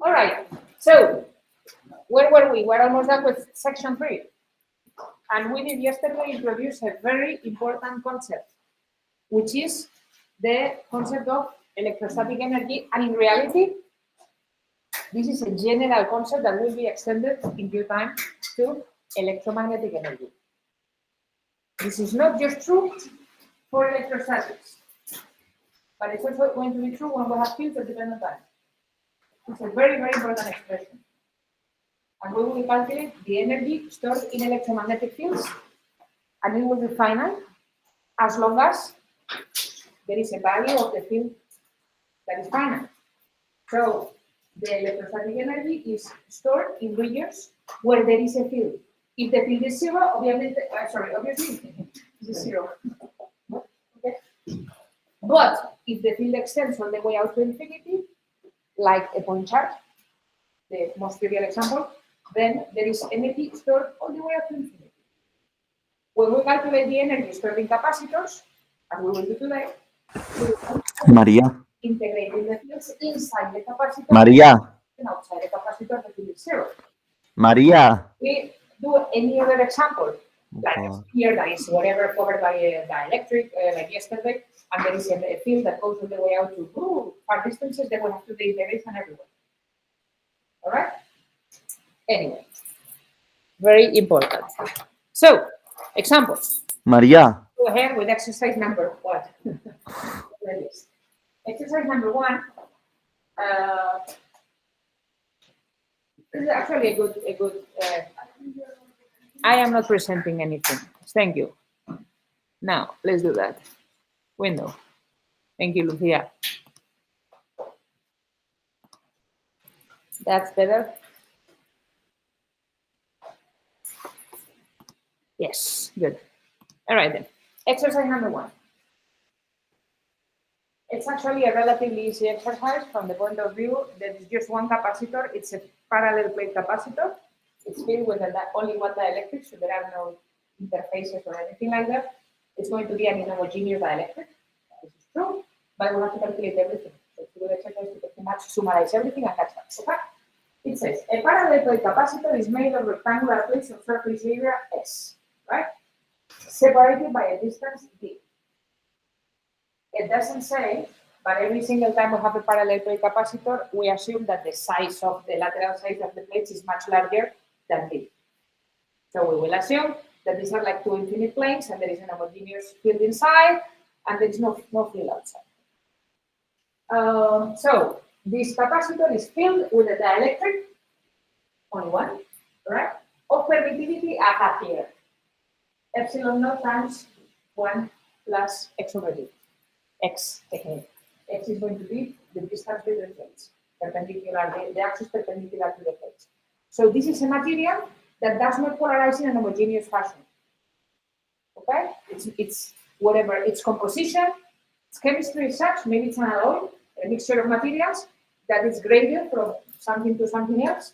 All right. So where were we? We're almost done with section 3. And we did yesterday introduce a very important concept, which is the concept of electrostatic energy. And in reality, this is a general concept that will be extended in due time to electromagnetic energy. This is not just true for electrostatics, but it's also going to be true when we have fields of dependent time. It's a very, very important expression. And we will calculate the energy stored in electromagnetic fields, and it will be finite as long as there is a value of the field that is finite. So the electrostatic energy is stored in regions where there is a field. If the field is zero, obviously this is zero. Okay. But if the field extends all the way out to infinity, like a point charge, the most trivial example, then there is energy stored all the way up to infinity. When we calculate the energy stored in capacitors, as we will do today, we will María, integrate the fields inside the capacitor María, and outside the capacitor, the field is zero. María. We do any other example, like here that is whatever covered by dielectric, like yesterday, and there is a field that goes all the way out to far distances, then we have to do the integration everywhere. All right? Anyway, very important. So, examples. María, Go ahead with exercise number 1. Exercise number 1. This is actually a good. I am not presenting anything. Thank you. Now, let's do that. Window. Thank you, Lucia. That's better. Yes, good. All right then. Exercise number 1. It's actually a relatively easy exercise from the point of view that it's just one capacitor. It's a parallel plate capacitor. It's filled with only one dielectric, so there are no interfaces or anything like that. It's going to be an inhomogeneous dielectric. This is true, but we have to calculate everything. So it's a good exercise to pretty much summarize everything and catch up. Okay? It says a parallel plate capacitor is made of rectangular plates of surface area S, right? Separated by a distance d. It doesn't say, but every single time we have a parallel plate capacitor, we assume that the size of the lateral size of the plates is much larger than d. So we will assume that these are like two infinite planes, and there is an homogeneous field inside, and there is no field outside. So this capacitor is filled with a dielectric, only one, right? Of permittivity I have here. Epsilon naught times 1 plus x over d. X, technique. X is going to be the distance between the plates, perpendicular, the axis perpendicular to the plates. So this is a material that does not polarize in an homogeneous fashion. Okay? It's whatever its composition, its chemistry is such, maybe it's an alloy, a mixture of materials that is graded from something to something else,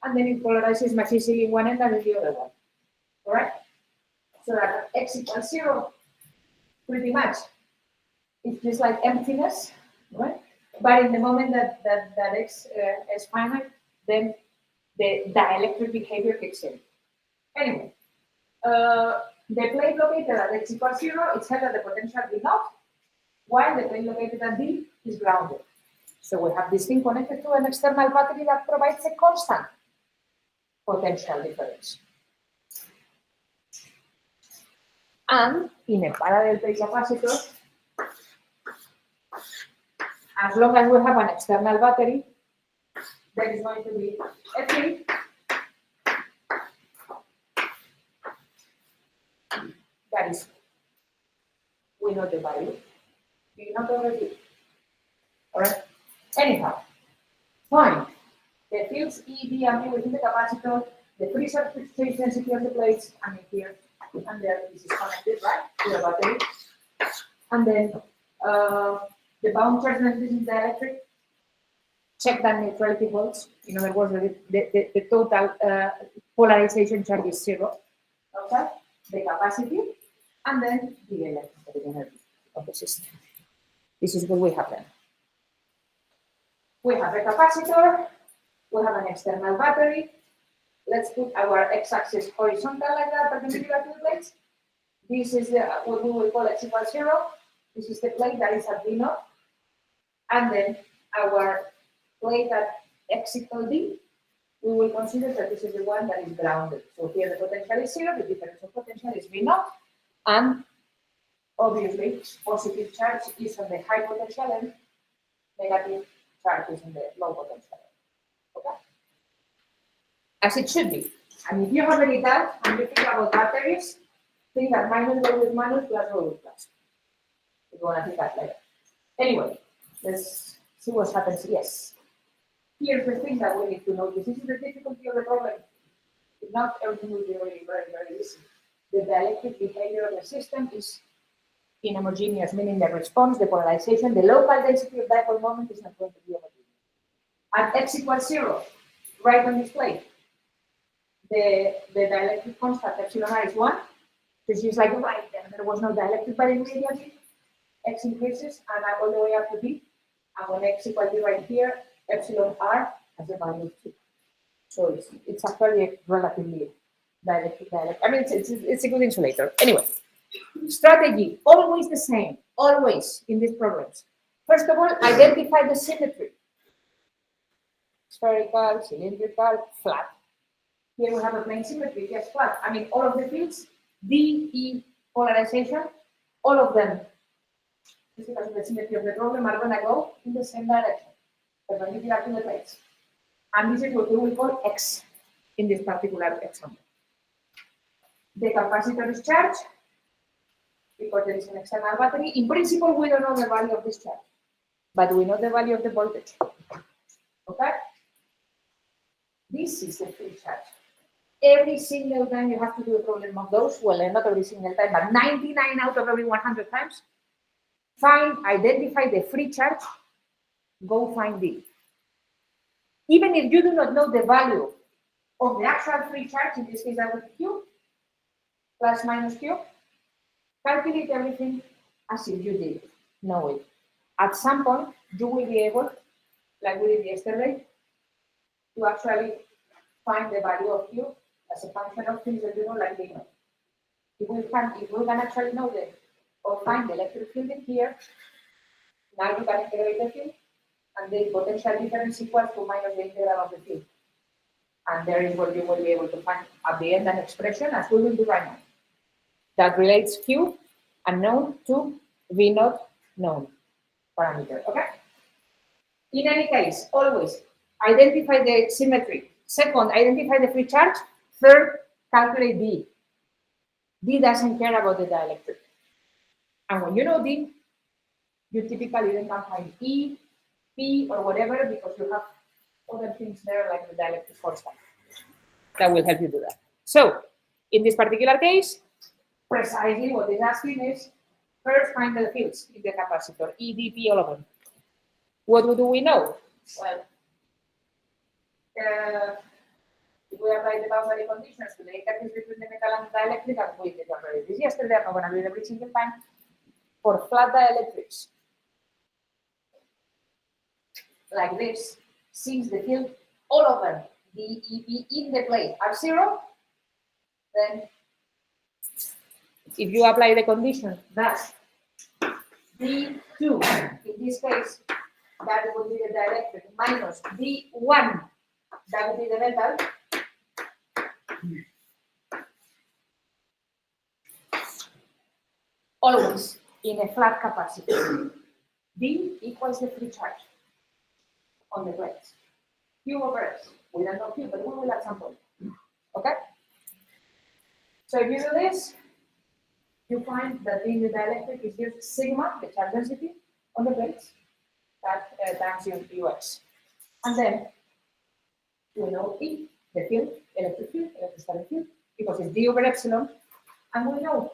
and then it polarizes much easily in one end and in the other one. All right? So that x equals 0, pretty much. It's just like emptiness, right? But in the moment that x is finite, then the dielectric behavior kicks in. Anyway, the plate located at x equals 0, it's held at the potential V naught, while the plate located at D is grounded. So we have this thing connected to an external battery that provides a constant potential difference. And in a parallel plate capacitor, as long as we have an external battery, there is going to be a field that is, we know the value, we know already. All right. Anyhow, fine. The fields E, D, and B within the capacitor, the free surface density of the plates, and here and there, this is connected, right, to the battery. And then the bound charge density is dielectric. Check that neutrality holds. In other words, the total polarization charge is 0. Okay, the capacity, and then the electric energy of the system. This is what we have then. We have a capacitor We have an external battery. Let's put our x-axis horizontal like that, perpendicular to the plates. This is what we will call x equals 0. This is the plate that is at V naught. And then our plate at x equals D, we will consider that this is the one that is grounded. So here the potential is 0, the difference of potential is V naught. And obviously, positive charge is on the high potential end, negative charge is on the low potential end. Okay? As it should be. And if you have any doubt and you think about batteries, think that minus go with minus, plus go with plus. If you want to think that later. Anyway, let's see what happens. Yes. Here's the thing that we need to notice. This is the difficulty of the problem. If not, everything will be very, very, very easy. The dielectric behavior of the system is inhomogeneous, meaning the response, the polarization, the local density of dipole moment is not going to be homogeneous. At x equals 0, right on this plate, the dielectric constant epsilon r is 1. This is like right there was no dielectric, but immediately x increases and all the way up to b. And when x equals b right here, epsilon r has a value of 2. So it's actually relatively dielectric. I mean, it's a good insulator. Anyway, strategy, always the same, always in these problems. First of all, identify the symmetry. Spherical, cylindrical, flat. Here we have a plane symmetry, yes, flat. I mean, all of the fields, D, E, polarization, all of them, just because of the symmetry of the problem, are going to go in the same direction, perpendicular to the plates. And this is what we will call X in this particular example. The capacitor is charged because there is an external battery. In principle, we don't know the value of this charge, but we know the value of the voltage. Okay? This is the free charge. Every single time you have to do a problem of those, well, not every single time, but 99 out of every 100 times, identify the free charge, go find it. Even if you do not know the value of the actual free charge, in this case that would be Q, plus minus Q, calculate everything as if you did know it. At some point, you will be able, like we did yesterday, to actually find the value of Q as a function of things that you know, like we know. If we can actually know that or find the electric field in here, now you can integrate the field, and the potential difference equals to minus the integral of the field. And there is what you will be able to find at the end an expression, as we will do right now, that relates Q unknown to V naught known parameter. Okay? In any case, always identify the symmetry. Second, identify the free charge. Third, calculate D. D doesn't care about the dielectric. And when you know D, you typically then can find E, P, or whatever, because you have other things there like the dielectric force that will help you do that. So, in this particular case, precisely what it's asking is, first find the fields in the capacitor, E, D, P, all of them. What do we know? Well, if we apply the boundary conditions to the interface between the metal and the dielectric, and we did already this yesterday, I'm not going to do it every single time. For flat dielectrics, like this, since the field, all of them, D, E, P, in the plate are 0, then if you apply the condition that D2, in this case, that would be the dielectric, minus D1, that would be the metal, always in a flat capacitor, D equals the free charge on the plates. Q over S. We don't know Q, but we will at some point. Okay? So if you do this, you find that in the dielectric is just sigma, the charge density, on the plates, that times your UX. And then we know E, the field, electric field, electrostatic field, because it's D over epsilon, and we know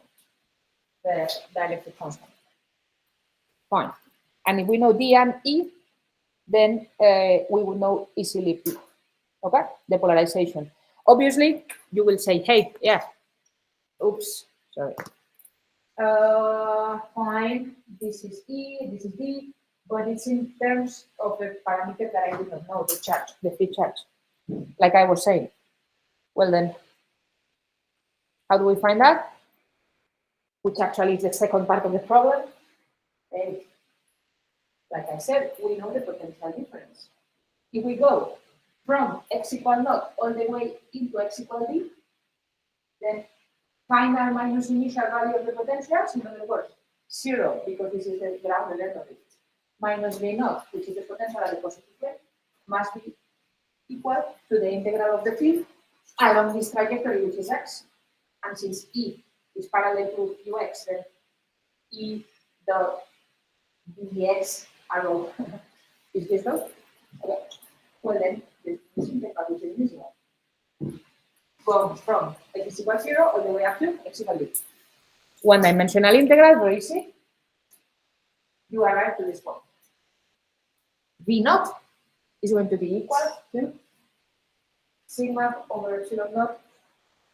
the dielectric constant. Fine. And if we know D and E, then we will know easily P. Okay? The polarization. Obviously, you will say, hey, yeah, oops, sorry. Fine, this is E, this is D, but it's in terms of a parameter that I do not know, the charge, the free charge. like I was saying. Well then, how do we find that? Which actually is the second part of the problem. And like I said, we know the potential difference. If we go from x equal naught all the way into x equal d, then final minus initial value of the potentials, in other words, 0, because this is the ground element of it, minus v naught, which is the potential at the positive plane, must be equal to the integral of the field along this trajectory, which is x. And since E is parallel to ux, then E dot dx arrow is this dot. Okay. Well then, this integral which is this one. Going from x equal 0 all the way up to x equal d. One-dimensional integral, very easy. You arrive to this point. V naught is going to be equal to sigma over epsilon naught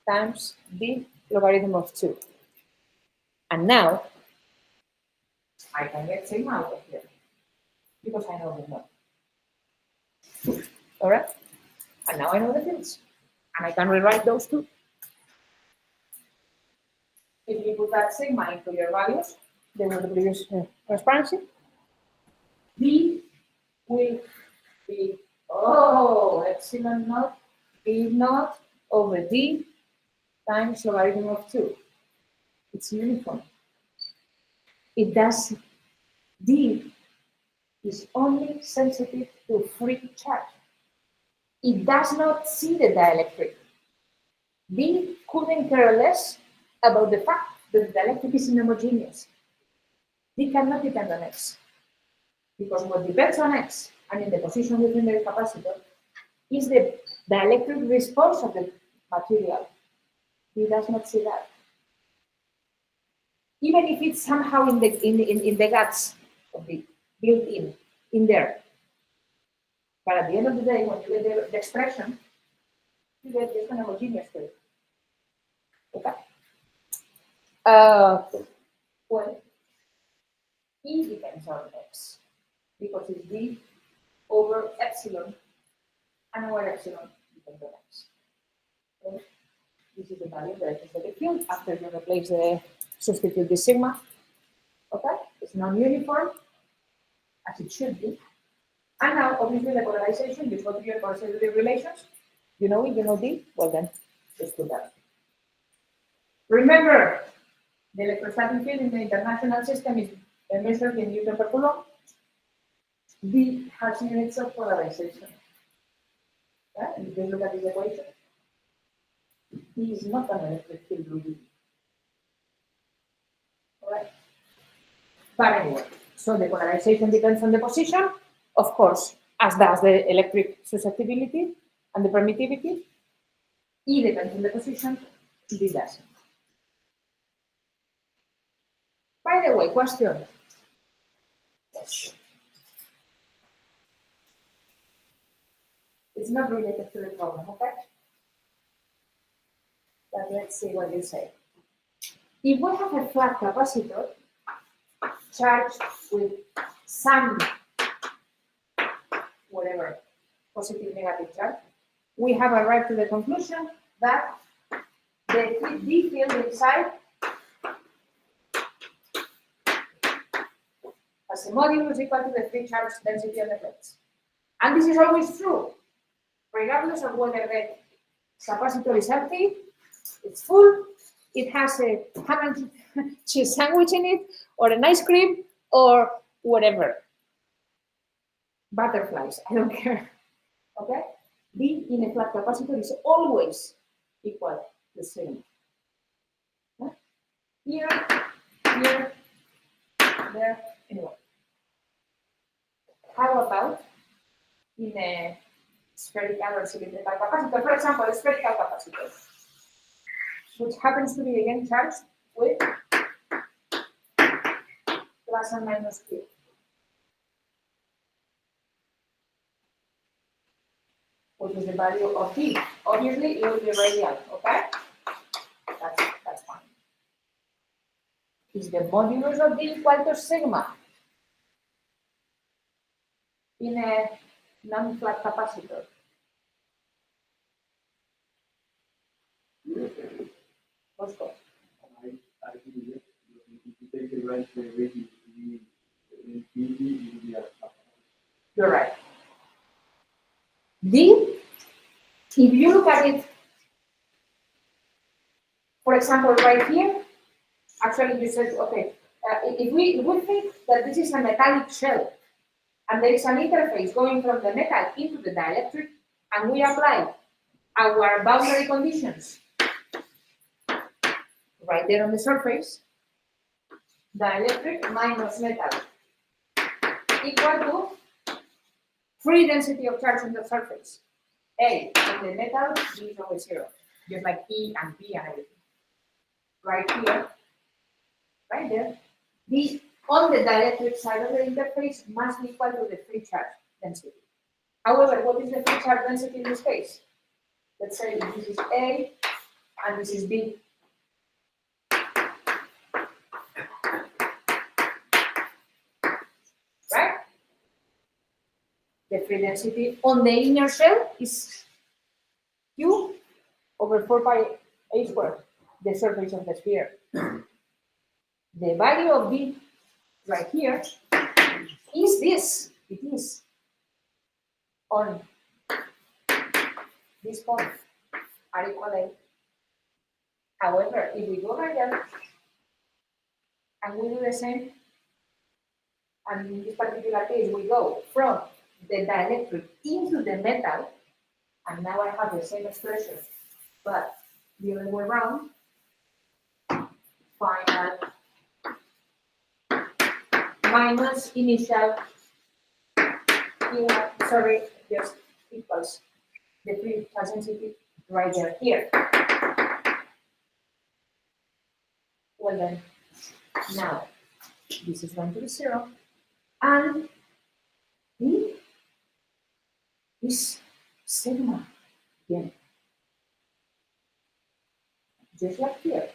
times d logarithm of 2. And now, I can get sigma out of here, because I know the naught. All right? And now I know the fields. And I can rewrite those two. If you put that sigma into your values, they will produce transparency. D will be, epsilon naught, V naught over D times logarithm of 2. It's uniform. It does, D is only sensitive to free charge. It does not see the dielectric. D couldn't care less about the fact that the dielectric is inhomogeneous. D cannot depend on X. Because what depends on X and in the position within the capacitor is the dielectric response of the material. D does not see that. Even if it's somehow in the guts of the built in there. But at the end of the day, when you get the expression, you get this homogeneous state. Okay. Well, E depends on X because it's D over epsilon, and our epsilon depends on X. Okay. This is the value of the electrostatic field after you replace substitute the sigma. Okay, it's non-uniform as it should be. And now, obviously, the polarization, you go to your coercive relations. You know it, you know D. Well, then, just do that. Remember, the electrostatic field in the international system is measured in Newton per Coulomb. D has units of polarization. Okay? And if you look at this equation, D is not an electric field really. All right? But anyway, so the polarization depends on the position, of course, as does the electric susceptibility and the permittivity. E depends on the position, D doesn't. By the way, question. Yes. It's not related to the problem, okay? But let's see what you say. If we have a flat capacitor charged with some whatever positive negative charge, we have arrived to the conclusion that the D field inside has a modulus equal to the free charge density of the plates. And this is always true, regardless of whether the capacitor is empty, it's full, it has a ham and cheese sandwich in it, or an ice cream, or whatever. Butterflies, I don't care. Okay? D in a flat capacitor is always equal to 0. Okay? Here, here, there, anyway. How about in a spherical or cylindrical capacitor? For example, a spherical capacitor, which happens to be again charged with plus and minus Q. Which is the value of D. Obviously, it will be radial, okay? That's fine. Is the modulus of D equal to sigma in a non-flat capacitor? Bosco. I think yes, if you take the right ratio to be infinity, it will be a You're right. D, if you look at it, for example, right here, actually you said, okay, if we think that this is a metallic shell, and there is an interface going from the metal into the dielectric, and we apply our boundary conditions right there on the surface, dielectric minus metal equal to free density of charge on the surface. A in the metal, B is always 0, just like E and B and everything. Right here, right there. B on the dielectric side of the interface must be equal to the free charge density. However, what is the free charge density in this case? Let's say this is A and this is B. Right? The free density on the inner shell is Q over 4 pi A squared, the surface of the sphere. The value of B right here is this. It is on this point, R equal A. However, if we go right there and we do the same, and in this particular case we go from the dielectric into the metal, and now I have the same expression, but the other way around, final minus initial, sorry, just equals the free charge density right there here. Well then, now this is going to be 0, and B is sigma again, just like here.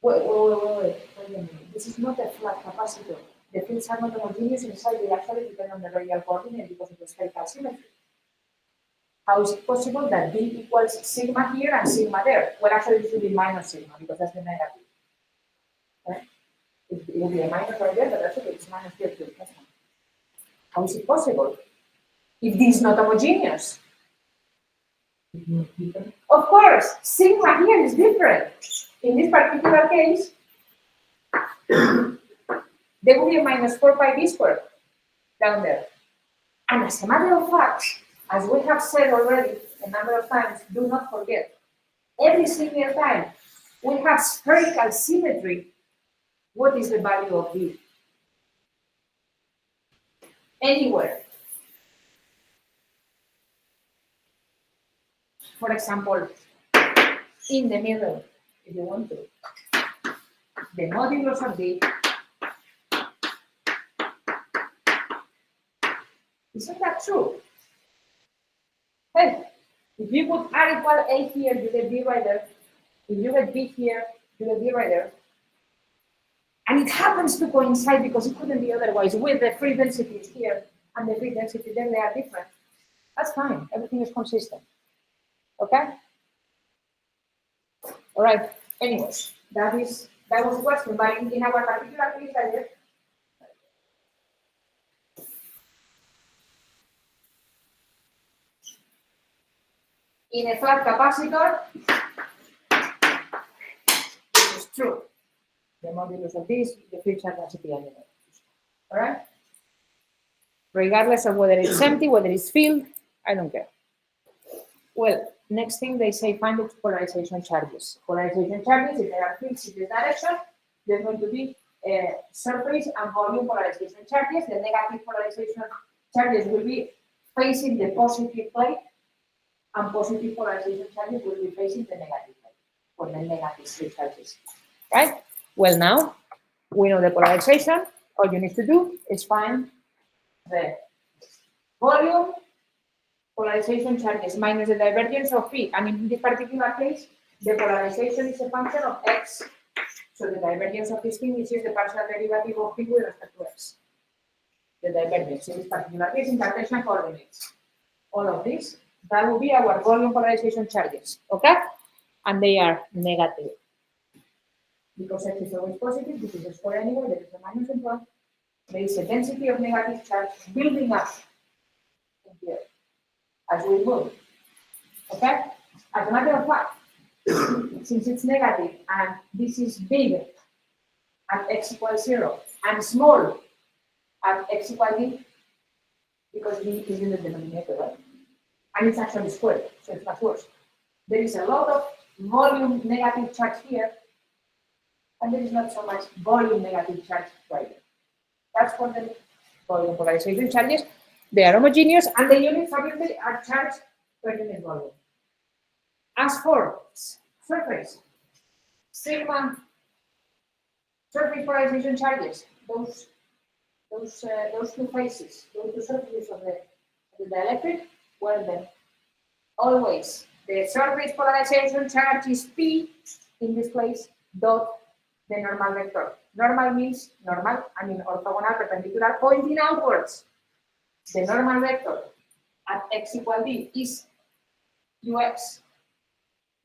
Wait a minute. This is not a flat capacitor. The fields are not homogeneous inside, they actually depend on the radial coordinate because of the spherical symmetry. How is it possible that B equals sigma here and sigma there? Well, actually, it should be minus sigma because that's the negative. Right? It will be a minus right there, but actually it's minus here too. How is it possible? If this is not homogeneous? Of course, sigma here is different. In this particular case, there will be a minus 4 pi B squared down there. And as a matter of fact, as we have said already a number of times, do not forget, every single time we have spherical symmetry, what is the value of B? Anywhere. For example, in the middle, if you want to, the modulus of B. Isn't that true? Hey, if you put R equal A here, you get B right there. If you get B here, you get B right there. And it happens to coincide because it couldn't be otherwise with the free densities here and the free density there, they are different. That's fine. Everything is consistent. Okay? All right. Anyways, that was the question. But in our particular case, I did. In a flat capacitor, this is true. The modulus of this, the free charge density, and the negatives. All right? Regardless of whether it's empty, whether it's filled, I don't care. Well, next thing they say, find the polarization charges. Polarization charges, if there are fields in this direction, there's going to be surface and volume polarization charges. The negative polarization charges will be facing the positive plate, and positive polarization charges will be facing the negative plate for the negative free charges. Right? Well, now we know the polarization. All you need to do is find the volume polarization charges minus the divergence of P. And in this particular case, the polarization is a function of X. So the divergence of this thing is just the partial derivative of P with respect to X. The divergence in this particular case in Cartesian coordinates. All of this That will be our volume polarization charges, okay? And they are negative. Because X is always positive, this is a square anyway, there is a minus in front. There is a density of negative charge building up in here as we move, okay? As a matter of fact, since it's negative and this is big at X equals 0 and small at X equals D, because D is in the denominator, right? And it's actually squared, so it's much worse. There is a lot of volume negative charge here, and there is not so much volume negative charge right here. That's for the volume polarization charges. They are homogeneous, and the units obviously are charged per unit volume. As for surface, sigma surface polarization charges, those two faces, those two surfaces of the dielectric, well then, always the surface polarization charge is P in this place dot the normal vector. Normal means normal, I mean orthogonal perpendicular pointing outwards. The normal vector at X equals D is UX,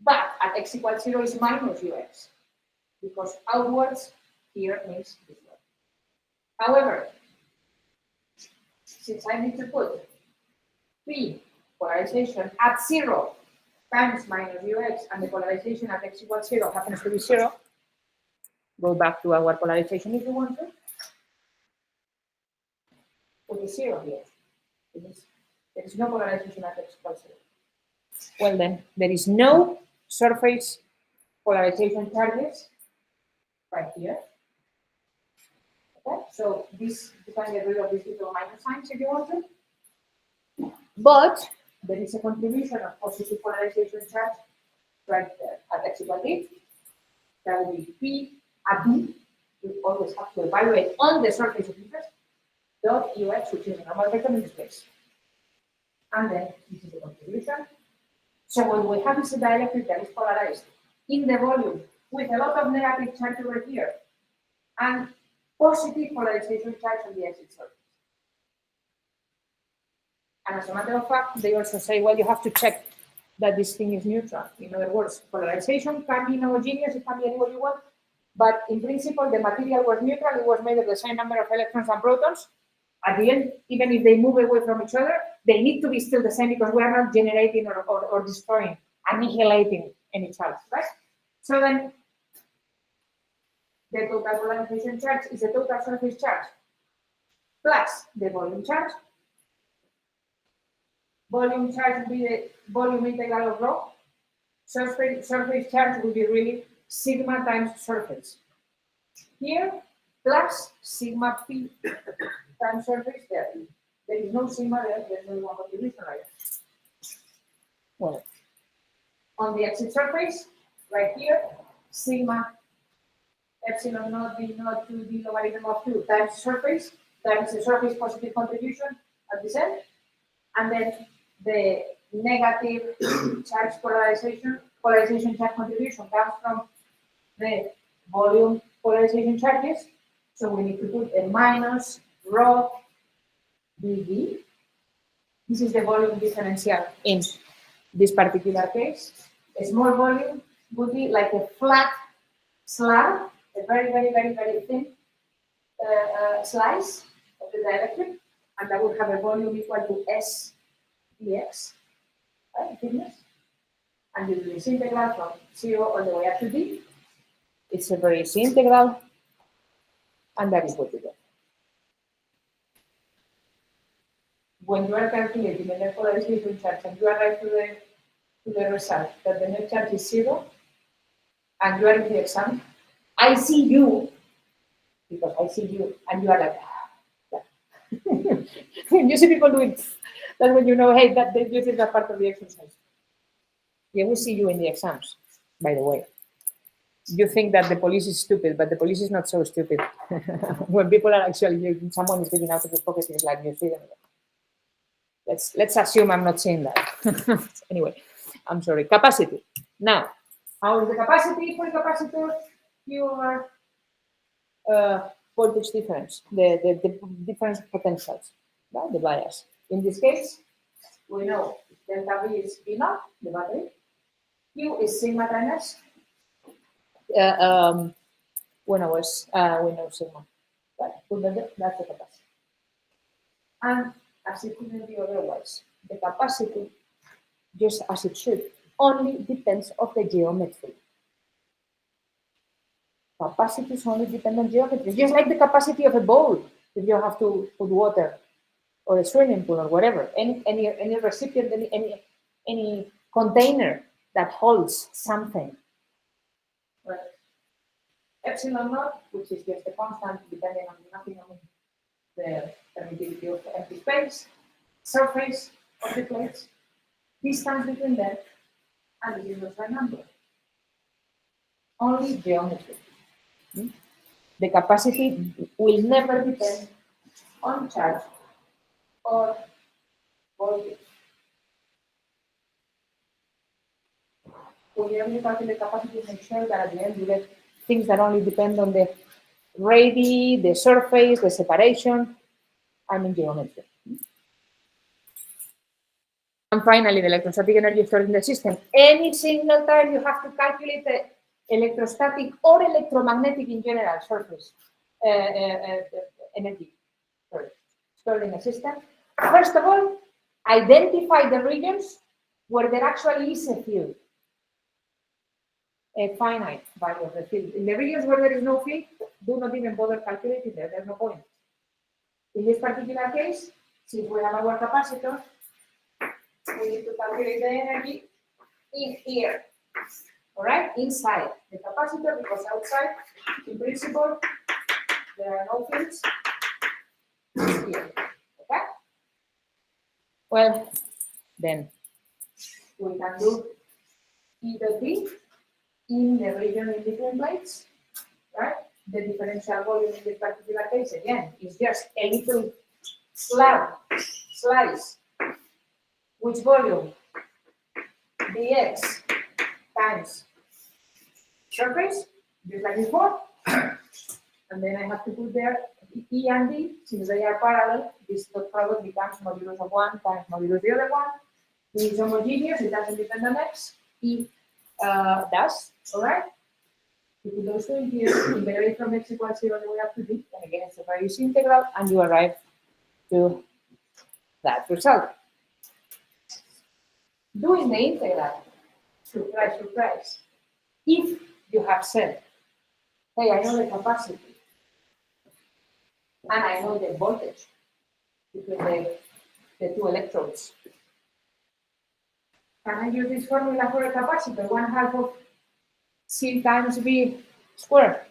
but at X equals 0 is minus UX, because outwards here means this way. However, since I need to put P polarization at 0 times minus UX, and the polarization at X equals 0 happens to be 0, go back to our polarization if you want to. Put a 0 here. There is no polarization at X equals 0. Well then, there is no surface polarization charges right here. Okay, so this, you can get rid of these little minus signs if you want to. But there is a contribution of positive polarization charge right there at X equals D. That will be P at D. We always have to evaluate on the surface of interest dot UX, which is a normal vector in this case. And then this is the contribution. So what we have is a dielectric that is polarized in the volume with a lot of negative charge over here and positive polarization charge on the exit surface. And as a matter of fact, they also say, well, you have to check that this thing is neutral. In other words, polarization can be homogeneous, it can be any way you want, but in principle, the material was neutral, it was made of the same number of electrons and protons. At the end, even if they move away from each other, they need to be still the same because we are not generating or destroying, annihilating any charge, right? So then, the total polarization charge is the total surface charge plus the volume charge. Volume charge will be the volume integral of rho. Surface charge will be really sigma times surface. Here, plus sigma P times surface there. There is no sigma there, there's only one contribution right there. Well, on the exit surface, right here, sigma epsilon naught d naught 2d logarithm of 2 times surface, that is the surface positive contribution at this end, and then the negative charge polarization charge contribution comes from the volume polarization charges, so we need to put a minus rho dV. This is the volume differential in this particular case. A small volume would be like a flat slab, a very, very, very, very thin slice of the dielectric, and that would have a volume equal to S dx, right, thickness. And you do this integral from 0 all the way up to D. It's a very easy integral, and that is what you get. When you are calculating the net polarization charge and you arrive to the result that the net charge is 0, and you are in the exam, I see you, because I see you, and you are like, when you see people doing, that's when you know, hey, that this is that part of the exercise. Yeah, we see you in the exams, by the way. You think that the police is stupid, but the police is not so stupid. When people are actually, someone is getting out of the pocket, it's like you see them. Let's assume I'm not saying that. Anyway, I'm sorry. Capacity. Now, how is the capacity for the capacitor? Your voltage difference, the difference of potentials, right? The bias. In this case, we know delta V is V naught, the battery. Q is sigma times we know sigma. But that's the capacity. And as it couldn't be otherwise, the capacity, just as it should, only depends on the geometry. Capacities only depend on geometry, just like the capacity of a bowl. If you have to put water, or a swimming pool, or whatever, any recipient, any container that holds something. Right. Epsilon naught, which is just a constant depending on nothing on the permittivity of empty space, surface of the plates, distance between them, and the universal number. Only geometry. The capacity will never depend on charge or voltage. Whenever you calculate capacity, make sure that at the end you get things that only depend on the radii, the surface, the separation, and in geometry. And finally, the electrostatic energy stored in the system. Any single time you have to calculate the electrostatic or electromagnetic in general surface energy stored in the system. First of all, identify the regions where there actually is a field, a finite value of the field. In the regions where there is no field, do not even bother calculating there. There's no point. In this particular case, since we have our capacitor, we need to calculate the energy in here. All right, inside the capacitor, because outside, in principle, there are no fields. Here. Okay. Well, then we can do E dot B in the region in between plates, right? The differential volume in this particular case, again, is just a little slice. Which volume? Dx times surface, just like before. And then I have to put there E and D, since they are parallel, this dot product becomes modulus of one times modulus the other one. E is homogeneous, it doesn't depend on X. E does, all right? You put those two in here, integrate from X equals 0 the way up to D, and again it's a various integral, and you arrive to that result. Doing the integral, surprise, surprise, if you have said, hey, I know the capacity, and I know the voltage between the two electrodes, can I use this formula for a capacitor? 1/2 of C times V squared.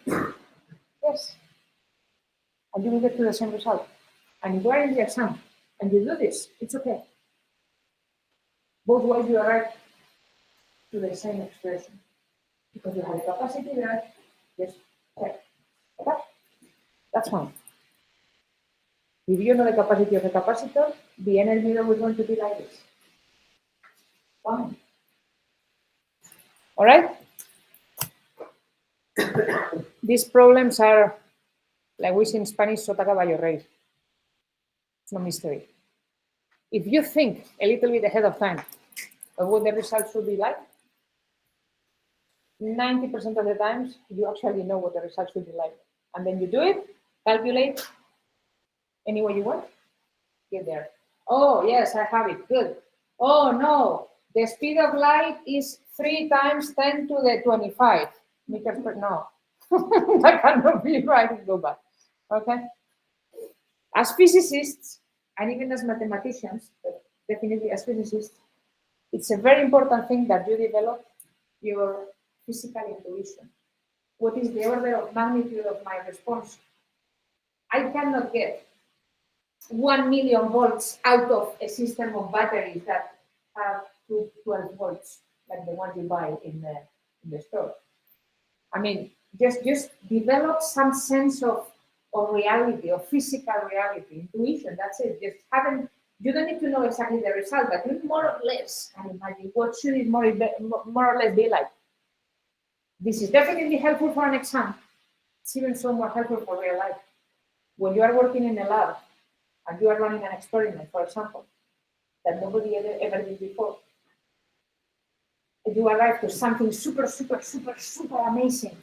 Yes. And you will get to the same result. And if you are in the exam and you do this, it's okay. Both ways you arrive to the same expression. Because you have a capacity there, just check. Okay? That's fine. If you know the capacity of a capacitor, the energy level is going to be like this. Fine. All right? These problems are, like we say in Spanish, sota caballo rey. It's no mystery. If you think a little bit ahead of time of what the results should be like, 90% of the times you actually know what the results should be like. And then you do it, calculate any way you want, get there. Oh, yes, I have it. Good. Oh, no. The speed of light is 3 times 10 to the 25 meters per, no. That cannot be right. Go back. Okay. As physicists, and even as mathematicians, but definitely as physicists, it's a very important thing that you develop your physical intuition. What is the order of magnitude of my response? I cannot get 1 million volts out of a system of batteries that have 12 volts, like the ones you buy in the store. I mean, just develop some sense of reality, of physical reality, intuition. That's it. You don't need to know exactly the result, but you more or less can imagine what should it more or less be like. This is definitely helpful for an exam. It's even so more helpful for real life. When you are working in a lab and you are running an experiment, for example, that nobody ever did before. And you arrive to something super, super, super, super amazing,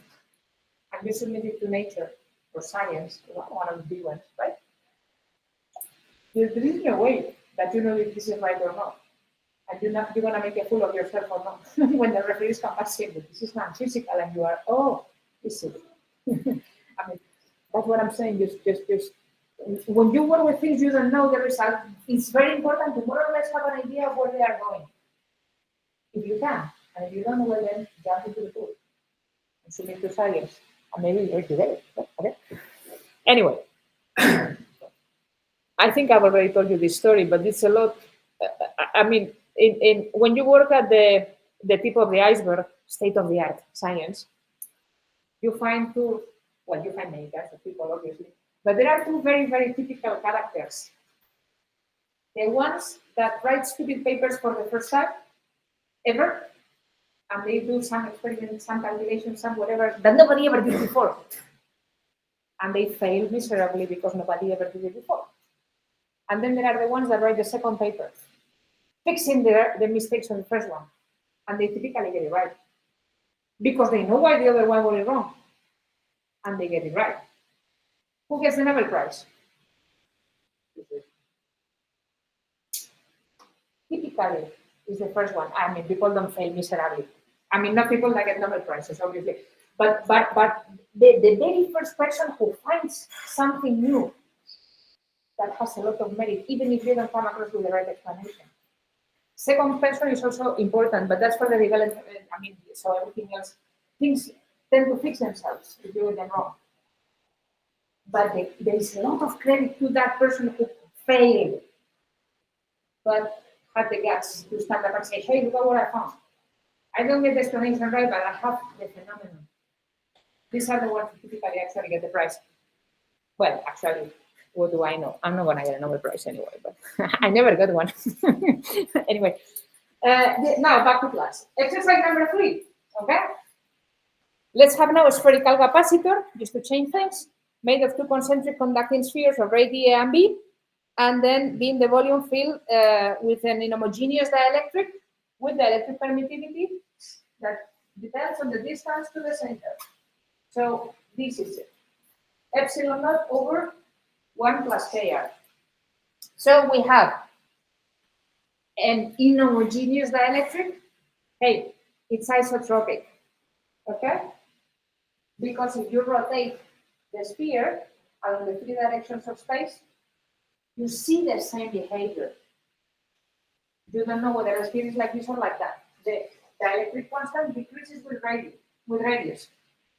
and you submit it to nature or science, one of the big ones, right? There is no way that you know if this is right or not. And you're going to make a fool of yourself or not. When the referees come back saying that this is non-physical, and you are, oh, is it? I mean, that's what I'm saying. Just when you work with things you don't know the result, it's very important to more or less have an idea of where they are going. If you can, and if you don't know where, then jump into the pool and submit to science. And maybe you're today. Okay. Anyway, I think I've already told you this story, but it's a lot. I mean, when you work at the tip of the iceberg, state-of-the-art science, you find you find many kinds of people, obviously, but there are two very, very typical characters. The ones that write stupid papers for the first time ever, and they do some experiments, some calculations, some whatever, that nobody ever did before. And they fail miserably because nobody ever did it before. And then there are the ones that write the second paper, fixing the mistakes on the first one. And they typically get it right. Because they know why the other one got it wrong. And they get it right. Who gets the Nobel Prize? Typically is the first one. I mean, people don't fail miserably. I mean, not people that get Nobel Prizes, obviously. But the very first person who finds something new that has a lot of merit, even if they don't come across with the right explanation. Second person is also important, but that's for the development. I mean, so everything else, things tend to fix themselves if you do them wrong. But there is a lot of credit to that person who failed, but had the guts to stand up and say, hey, look at what I found. I don't get the explanation right, but I have the phenomenon. These are the ones who typically actually get the prize. Well, actually, what do I know? I'm not going to get a Nobel Prize anyway, but I never got one. Anyway, now back to class. Exercise number 3, okay? Let's have now a spherical capacitor, just to change things, made of two concentric conducting spheres of rate A and B, and then being the volume filled with an inhomogeneous dielectric with the electric permittivity that depends on the distance to the center. So this is it. Epsilon naught over 1 plus KR. So we have an inhomogeneous dielectric. Hey, it's isotropic, okay? Because if you rotate the sphere along the 3 directions of space, you see the same behavior. You don't know whether the sphere is like this or like that. The dielectric constant decreases with radius.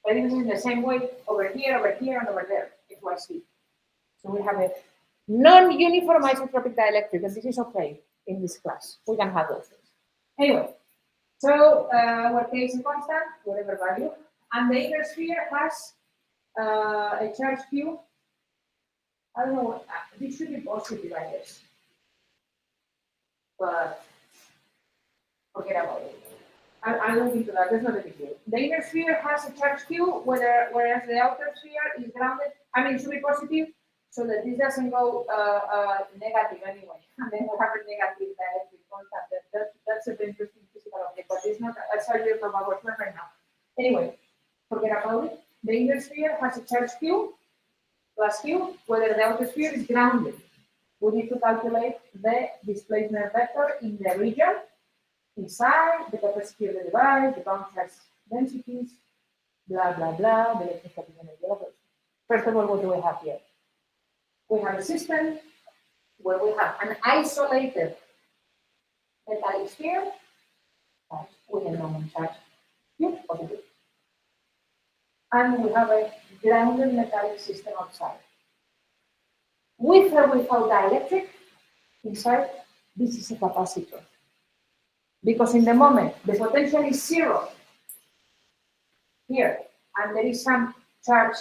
But it is in the same way over here, and over there. It's YC. So we have a non-uniform isotropic dielectric, and this is okay in this class. We can have those things. Anyway, so our K is a constant, whatever value, and the inner sphere has a charge Q. I don't know, this should be positive, I guess. But forget about it. I'll look into that, that's not a big deal. The inner sphere has a charge Q, whereas the outer sphere is grounded. I mean, it should be positive, so that this doesn't go negative anyway. And then we have a negative dielectric constant. That's a very interesting physical object, but it's not a surgery from our plan right now. Anyway, forget about it. The inner sphere has a charge Q plus Q, whether the outer sphere is grounded. We need to calculate the displacement vector in the region, inside, the capacity of the device, the bound charge densities, blah, blah, blah, the electrostatic energy levels. First of all, what do we have here? We have a system where we have an isolated metallic sphere with a normal charge Q, positive. And we have a grounded metallic system outside. With or without dielectric, inside, this is a capacitor. Because in the moment, the potential is 0 here, and there is some charge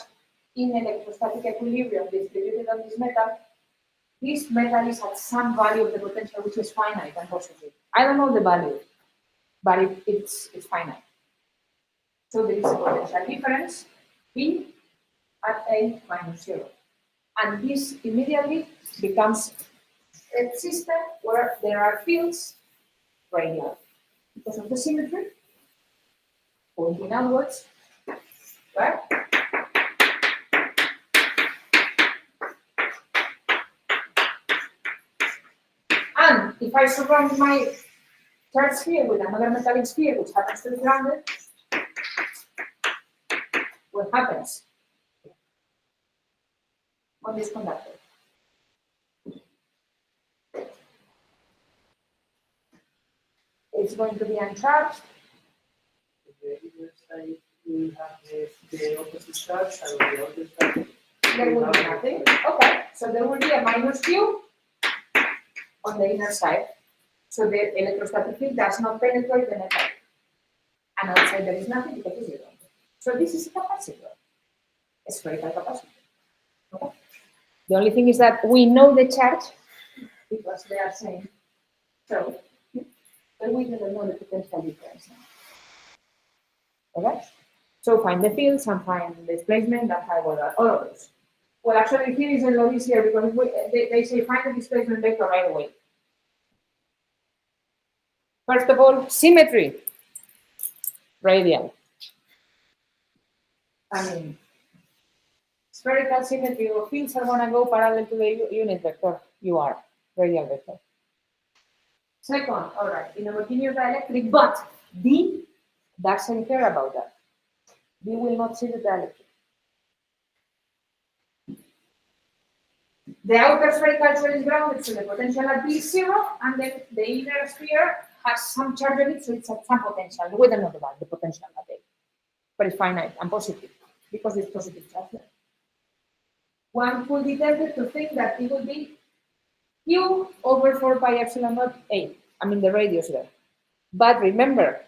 in electrostatic equilibrium distributed on this metal is at some value of the potential which is finite and positive. I don't know the value, but it's finite. So there is a potential difference P at A minus 0. And this immediately becomes a system where there are fields radial because of the symmetry pointing outwards, right? And if I surround my charge sphere with another metallic sphere which happens to be grounded, what happens on this conductor? It's going to be uncharged. The inner side will have the opposite charge, and on the other side, There will be nothing. Okay, so there will be a minus Q on the inner side. So the electrostatic field does not penetrate the metal. And outside there is nothing because it's zero. So this is a capacitor, a spherical capacitor. Okay? The only thing is that we know the charge because they are saying so, but we don't know the potential difference. Okay? So find the fields and find the displacement and find all of those. Well, actually, here is a lot easier because they say find the displacement vector right away. First of all, symmetry, radial. I mean, spherical symmetry of fields are going to go parallel to the unit vector, UR, radial vector. Second, all right, in homogeneous dielectric, but D doesn't care about that. D will not see the dielectric. The outer spherical shell is grounded, so the potential at B is zero, and then the inner sphere has some charge on it, so it's at some potential. We don't know about the potential at A, but it's finite and positive because it's positive charge there. One could be tempted to think that it would be Q over 4 pi epsilon naught A. I mean the radius there. But remember,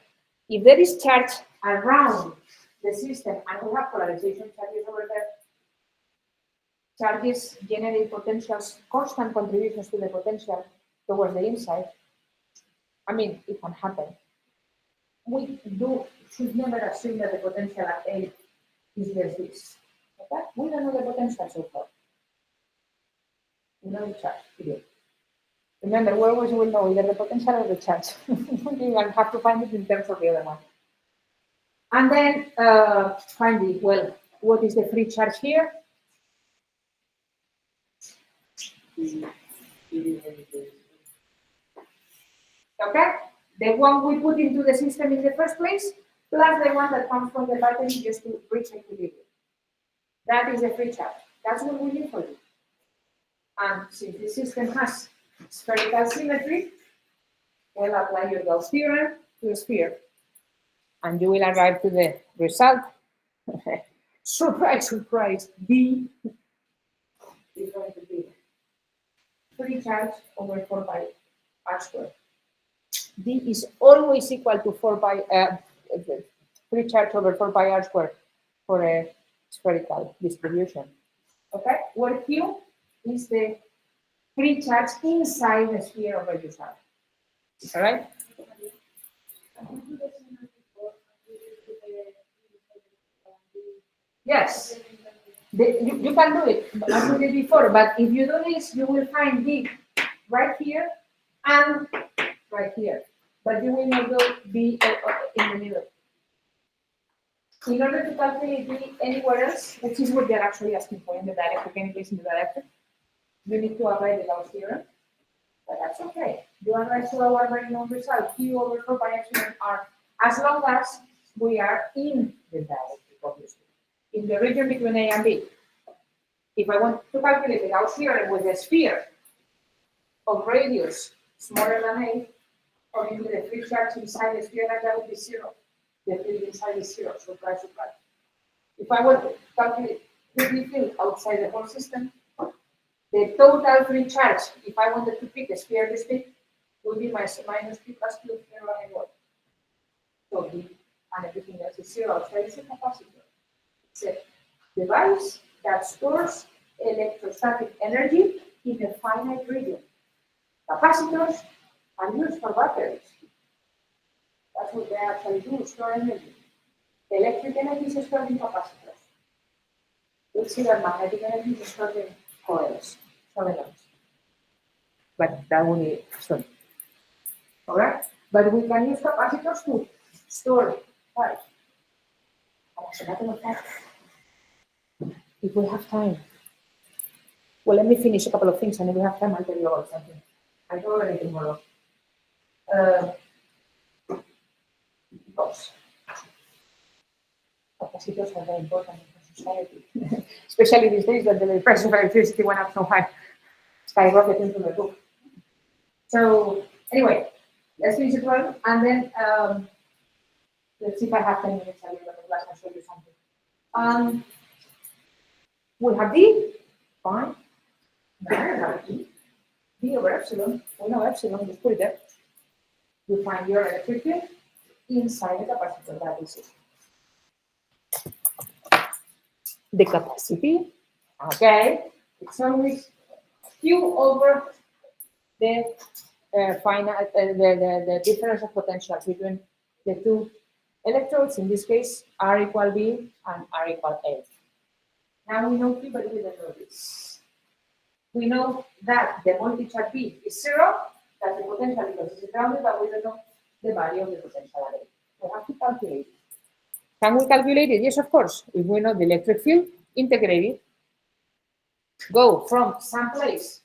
if there is charge around the system and we have polarization charges over there, charges generate potentials, constant contributions to the potential towards the inside. I mean, it can happen. We should never assume that the potential at A is this. Okay? We don't know the potential so far. We know the charge. Period. Remember, we always will know either the potential or the charge. You have to find it in terms of the other one. And then finally, well, what is the free charge here? Okay, the one we put into the system in the first place, plus the one that comes from the battery just to reach equilibrium. That is the free charge. That's what we need for you. And since the system has spherical symmetry, we'll apply your Gauss theorem to the sphere. And you will arrive to the result. Surprise, surprise, D is going to be free charge over 4 pi r squared. D is always equal to 4 pi, free charge over 4 pi r squared for a spherical distribution. Okay, where Q is the free charge inside the sphere of radius r. All right? Yes, you can do it as we did before, but if you do this, you will find D right here and right here, but you will not go B in the middle. In order to calculate D anywhere else, which is what they're actually asking for in the dielectric, any place in the dielectric, you need to apply the Gauss theorem, but that's okay. You arrive to our very known result, Q over 4 pi epsilon r, as long as we are in the dielectric, obviously. In the region between A and B. If I want to calculate the Gauss theorem with a sphere of radius smaller than A, obviously the free charge inside the sphere like that would be zero. The field inside is zero, surprise, surprise. If I want to calculate the free field outside the whole system, the total free charge, if I wanted to pick a sphere this big, would be minus P plus Q here and what? So B and everything else is zero. Outside is a capacitor. It's a device that stores electrostatic energy in a finite region. Capacitors are used for batteries. That's what they actually do, store energy. Electric energy is stored in capacitors. We'll see that magnetic energy is stored in coils, solenoids. but that will be soon. All right? But we can use capacitors to store charge. As a matter of fact, if we have time, well, let me finish a couple of things, and if we have time, I'll tell you about something. I don't already tomorrow. Because capacitors are very important in society, especially these days that the price of electricity went up so high, skyrocketing to the roof. So anyway, let's finish it well, and then let's see if I have 10 minutes at the end of the class and show you something. We have D, fine. Now we have E, D over epsilon. We know epsilon, just put it there. You find your electric field inside the capacitor, that is it. The capacity, okay, it's always Q over the the difference of potential between the two electrodes, in this case, R equal B and R equal A. Now we know Q, but we don't know this. We know that the voltage at B is 0, that's the potential because it's grounded, but we don't know the value of the potential at A. We have to calculate it. Can we calculate it? Yes, of course. If we know the electric field, integrate it, go from some place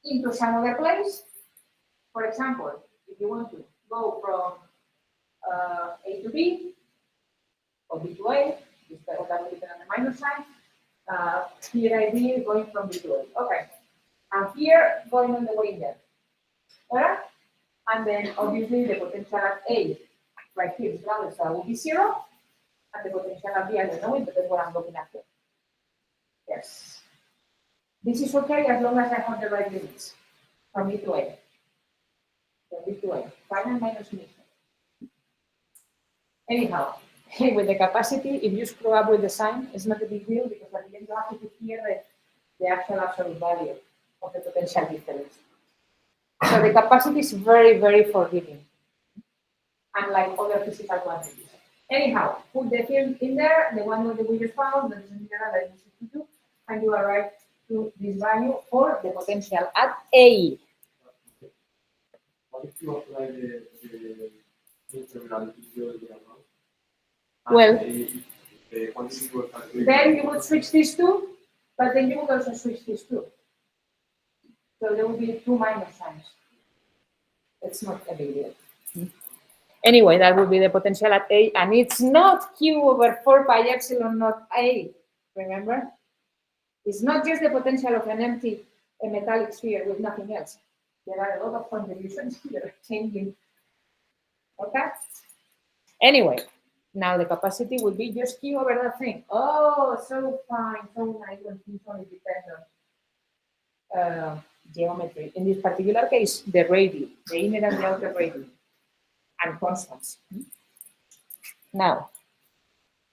into some other place. For example, if you want to go from A to B, or B to A, that will depend on the minus sign. Here I be going from B to A. Okay. And here going on the way in there. Alright? And then obviously the potential at A right here is grounded, so that will be 0. And the potential at B, I don't know it, but that's what I'm looking at here. Yes. This is okay as long as I have the right limits from B to A. From B to A. Final minus initial. Anyhow, with the capacity, if you screw up with the sign, it's not a big deal because at the end you have to put here the actual absolute value of the potential difference. So the capacity is very, very forgiving, unlike other physical quantities. Anyhow, put the field in there, the one that we just found, that is in general that is 62, and you arrive to this value for the potential at A. What if you apply the integrality theory amount? Well, The quantity was calculated. Then you would switch these two, but then you would also switch these two. So there will be 2 minus signs. It's not a big deal. Anyway, that would be the potential at A, and it's not Q over 4 pi epsilon not A, remember? It's not just the potential of an empty metallic sphere with nothing else. There are a lot of contributions here changing. Okay? Anyway, now the capacity will be just Q over that thing. Oh, so fine, so nice when things only depend on geometry. In this particular case, the radii, the inner and the outer radii, and constants. Now,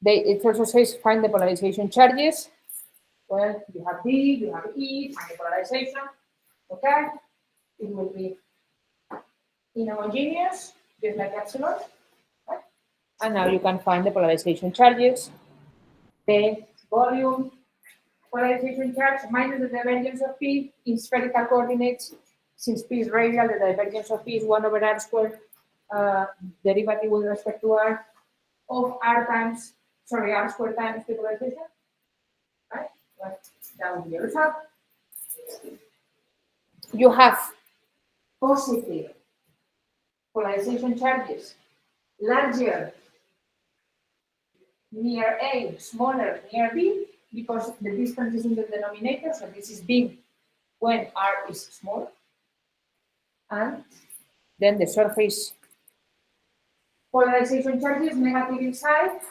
it also says find the polarization charges. Well, you have D, you have E, find the polarization. Okay? It will be inhomogeneous, just like epsilon. Right? And now you can find the polarization charges, the volume polarization charge minus the divergence of P in spherical coordinates. Since P is radial, the divergence of P is 1 over R squared, derivative with respect to R of R squared times the polarization. Right? But that will be the result. You have positive polarization charges larger near A, smaller near B, because the distance is in the denominator, so this is big when R is small. And then the surface polarization charges negative inside,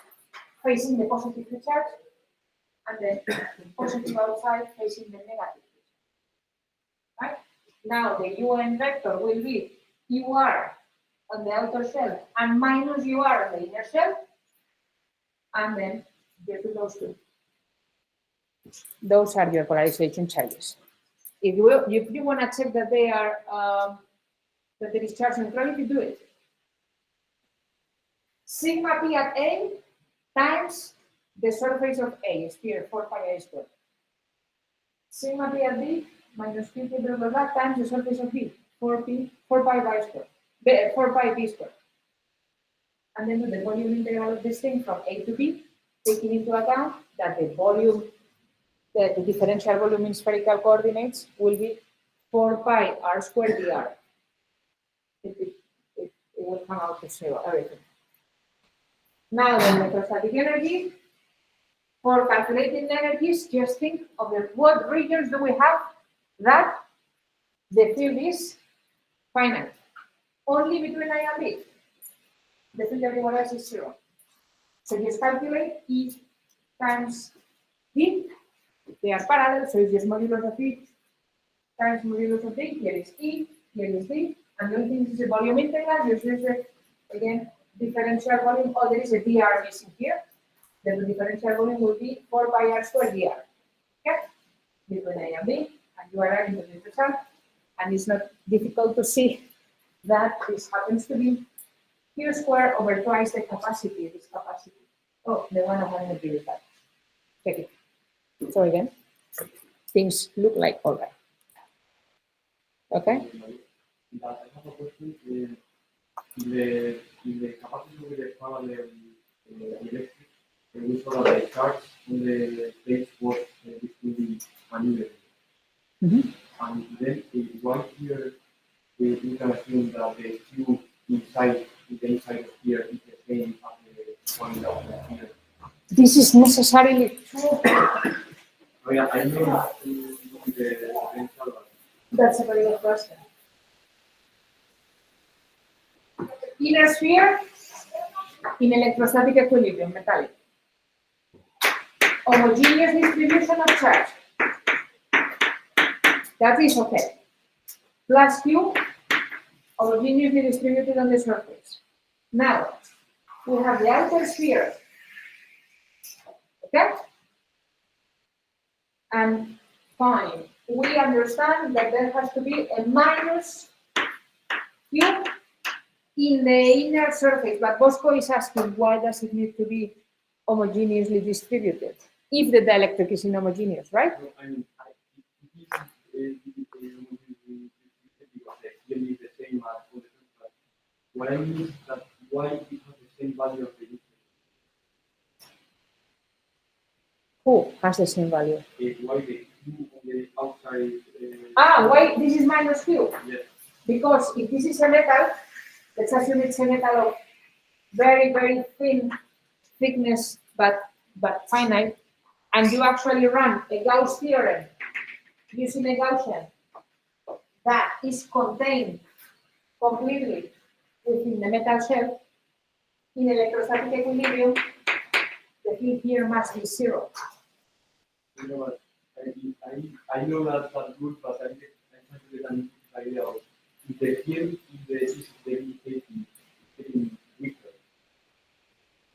facing the positive charge, and then positive outside facing the negative. Right? Now the UN vector will be UR on the outer shell and minus UR on the inner shell, and then get to those two. Those are your polarization charges. If you want to check that they are that there is charge neutrality, do it. Sigma P at A times the surface of A, sphere 4 pi A squared. Sigma P at B minus Q blah, blah, blah, times the surface of B, 4 pi by square, 4 pi B square. And then do the volume integral of this thing from A to B, taking into account that the volume, the differential volume in spherical coordinates will be 4 pi r squared dr. It will come out to 0, everything. Now the electrostatic energy, for calculating energies, just think of what regions do we have that the field is finite. Only between I and B. The field everywhere else is 0. So just calculate E times D. They are parallel, so it's just modulus of E times modulus of D. Here is E, here is D. And the only thing is the volume integral. Just use the, again, differential volume. Oh, there is a dr missing here. Then the differential volume will be 4 pi r squared dr. Okay? Between A and B, and you are adding the result. And it's not difficult to see that this happens to be Q squared over twice the capacity, this capacity. Oh, the one of energy is that. Check it. So again, things look like all right. Okay? But I have a question. In the capacitor with the parallel electric, we saw that the charge on the plate was between uneven. And then why here we can assume that the Q inside the inside of here is the same as the one out here. This is necessarily true. Oh, yeah, I know that the potential. That's a very good question. Inner sphere in electrostatic equilibrium, metallic. Homogeneous distribution of charge. That is okay. Plus Q, homogeneously distributed on the surface. Now, we have the outer sphere. Okay? And fine. We understand that there has to be a minus Q in the inner surface, but Bosco is asking why does it need to be homogeneously distributed if the dielectric is inhomogeneous, right? No, I mean, it is the same as all the but what I mean is that why it has the same value of the distance. Who has the same value? Why the Q on the outside? Why this is minus Q? Yes. Because if this is a metal, let's assume it's a metal of very, very thin thickness, but finite, and you actually run a Gauss theorem using a Gaussian that is contained completely within the metal shell, in electrostatic equilibrium, the field here must be 0. You know what? I know that's not good, but I try to get an idea of if the field is getting weaker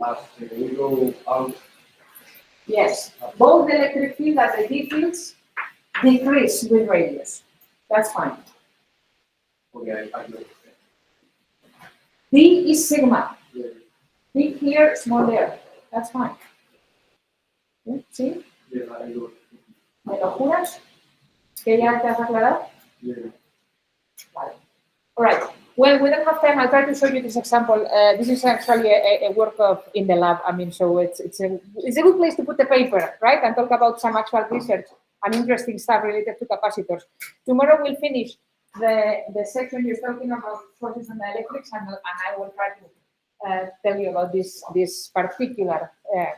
as we go out. Yes, both the electric field and the D fields decrease with radius. That's fine. Okay, I know. D is sigma. Yeah. Big here, small there. That's fine. Yeah, ¿sí? Yeah, I know. ¿Me lo juras? ¿Que ya te has aclarado? Yeah. Vale. All right. Well, we don't have time. I'll try to show you this example. This is actually a work in the lab. I mean, so it's a good place to put the paper, right? And talk about some actual research and interesting stuff related to capacitors. Tomorrow we'll finish the section you're talking about forces and dielectrics, and I will try to tell you about this particular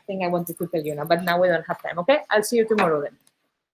thing I wanted to tell you now. But now we don't have time. Okay? I'll see you tomorrow then.